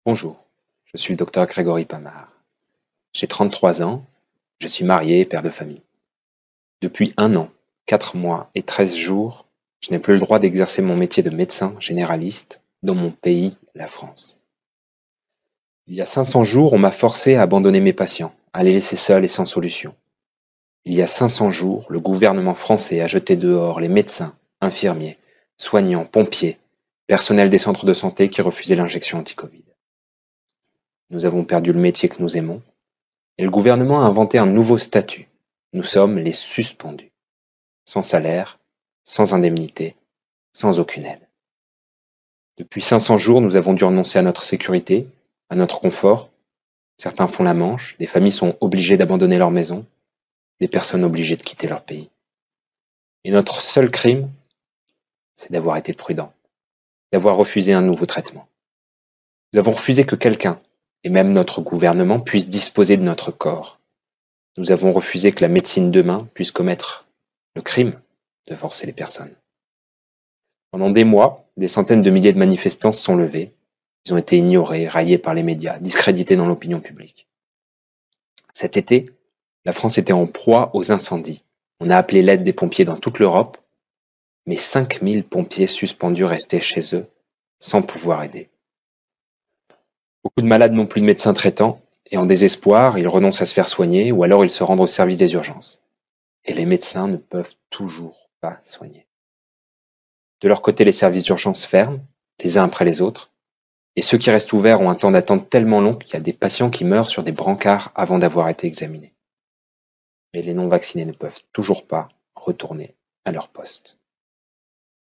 Bonjour, je suis le docteur Grégory Pamard. J'ai 33 ans, je suis marié et père de famille. Depuis 1 an, 4 mois et 13 jours, je n'ai plus le droit d'exercer mon métier de médecin généraliste dans mon pays, la France. Il y a 500 jours, on m'a forcé à abandonner mes patients, à les laisser seuls et sans solution. Il y a 500 jours, le gouvernement français a jeté dehors les médecins, infirmiers, soignants, pompiers, personnel des centres de santé qui refusaient l'injection anti-Covid. Nous avons perdu le métier que nous aimons, et le gouvernement a inventé un nouveau statut. Nous sommes les suspendus. Sans salaire, sans indemnité, sans aucune aide. Depuis 500 jours, nous avons dû renoncer à notre sécurité, à notre confort. Certains font la manche, des familles sont obligées d'abandonner leur maison, des personnes obligées de quitter leur pays. Et notre seul crime, c'est d'avoir été prudent, d'avoir refusé un nouveau traitement. Nous avons refusé que quelqu'un, et même notre gouvernement, puisse disposer de notre corps. Nous avons refusé que la médecine demain puisse commettre le crime de forcer les personnes. Pendant des mois, des centaines de milliers de manifestants se sont levés. Ils ont été ignorés, raillés par les médias, discrédités dans l'opinion publique. Cet été, la France était en proie aux incendies. On a appelé l'aide des pompiers dans toute l'Europe, mais 5000 pompiers suspendus restaient chez eux, sans pouvoir aider. Beaucoup de malades n'ont plus de médecins traitants, et en désespoir, ils renoncent à se faire soigner, ou alors ils se rendent au service des urgences. Et les médecins ne peuvent toujours pas soigner. De leur côté, les services d'urgence ferment, les uns après les autres, et ceux qui restent ouverts ont un temps d'attente tellement long qu'il y a des patients qui meurent sur des brancards avant d'avoir été examinés. Mais les non-vaccinés ne peuvent toujours pas retourner à leur poste.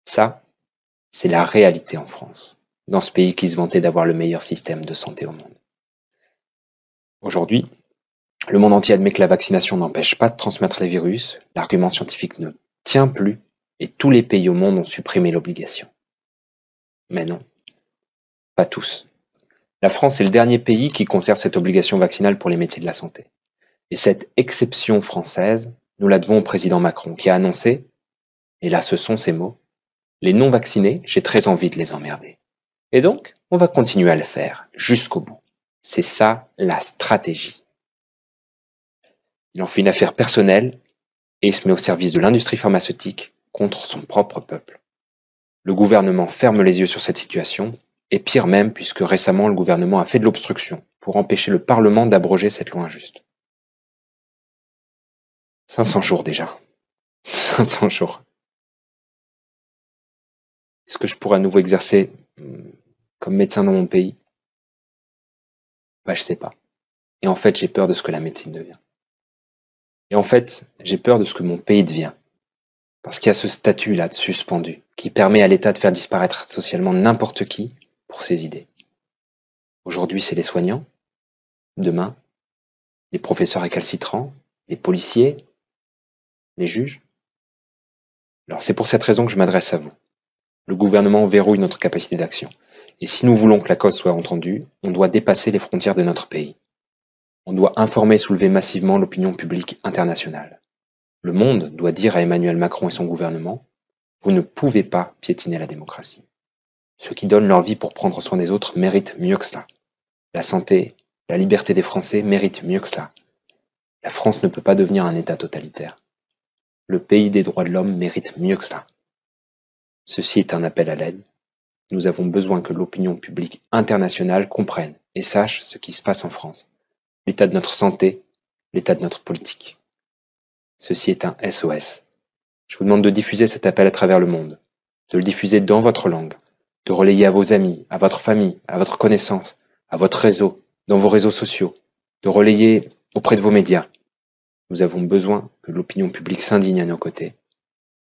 Ça, c'est la réalité en France, dans ce pays qui se vantait d'avoir le meilleur système de santé au monde. Aujourd'hui, le monde entier admet que la vaccination n'empêche pas de transmettre les virus, l'argument scientifique ne tient plus, et tous les pays au monde ont supprimé l'obligation. Mais non, pas tous. La France est le dernier pays qui conserve cette obligation vaccinale pour les métiers de la santé. Et cette exception française, nous la devons au président Macron, qui a annoncé, et là ce sont ses mots, « Les non-vaccinés, j'ai très envie de les emmerder. » Et donc, on va continuer à le faire, jusqu'au bout. C'est ça la stratégie. Il en fait une affaire personnelle, et il se met au service de l'industrie pharmaceutique contre son propre peuple. Le gouvernement ferme les yeux sur cette situation, et pire même puisque récemment le gouvernement a fait de l'obstruction pour empêcher le Parlement d'abroger cette loi injuste. 500 jours déjà. 500 jours. Est-ce que je pourrais à nouveau exercer comme médecin dans mon pays? Je sais pas. Et en fait, j'ai peur de ce que la médecine devient. Et en fait, j'ai peur de ce que mon pays devient. Parce qu'il y a ce statut-là de suspendu qui permet à l'État de faire disparaître socialement n'importe qui pour ses idées. Aujourd'hui, c'est les soignants. Demain, les professeurs récalcitrants, les policiers, les juges. Alors c'est pour cette raison que je m'adresse à vous. Le gouvernement verrouille notre capacité d'action. Et si nous voulons que la cause soit entendue, on doit dépasser les frontières de notre pays. On doit informer et soulever massivement l'opinion publique internationale. Le monde doit dire à Emmanuel Macron et son gouvernement « Vous ne pouvez pas piétiner la démocratie. Ceux qui donnent leur vie pour prendre soin des autres méritent mieux que cela. La santé, la liberté des Français méritent mieux que cela. La France ne peut pas devenir un État totalitaire. Le pays des droits de l'homme mérite mieux que cela. Ceci est un appel à l'aide. Nous avons besoin que l'opinion publique internationale comprenne et sache ce qui se passe en France, l'état de notre santé, l'état de notre politique. Ceci est un SOS. Je vous demande de diffuser cet appel à travers le monde, de le diffuser dans votre langue, de relayer à vos amis, à votre famille, à votre connaissance, à votre réseau, dans vos réseaux sociaux, de relayer auprès de vos médias. Nous avons besoin que l'opinion publique s'indigne à nos côtés.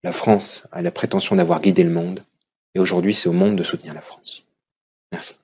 La France a la prétention d'avoir guidé le monde, et aujourd'hui c'est au monde de soutenir la France. Merci.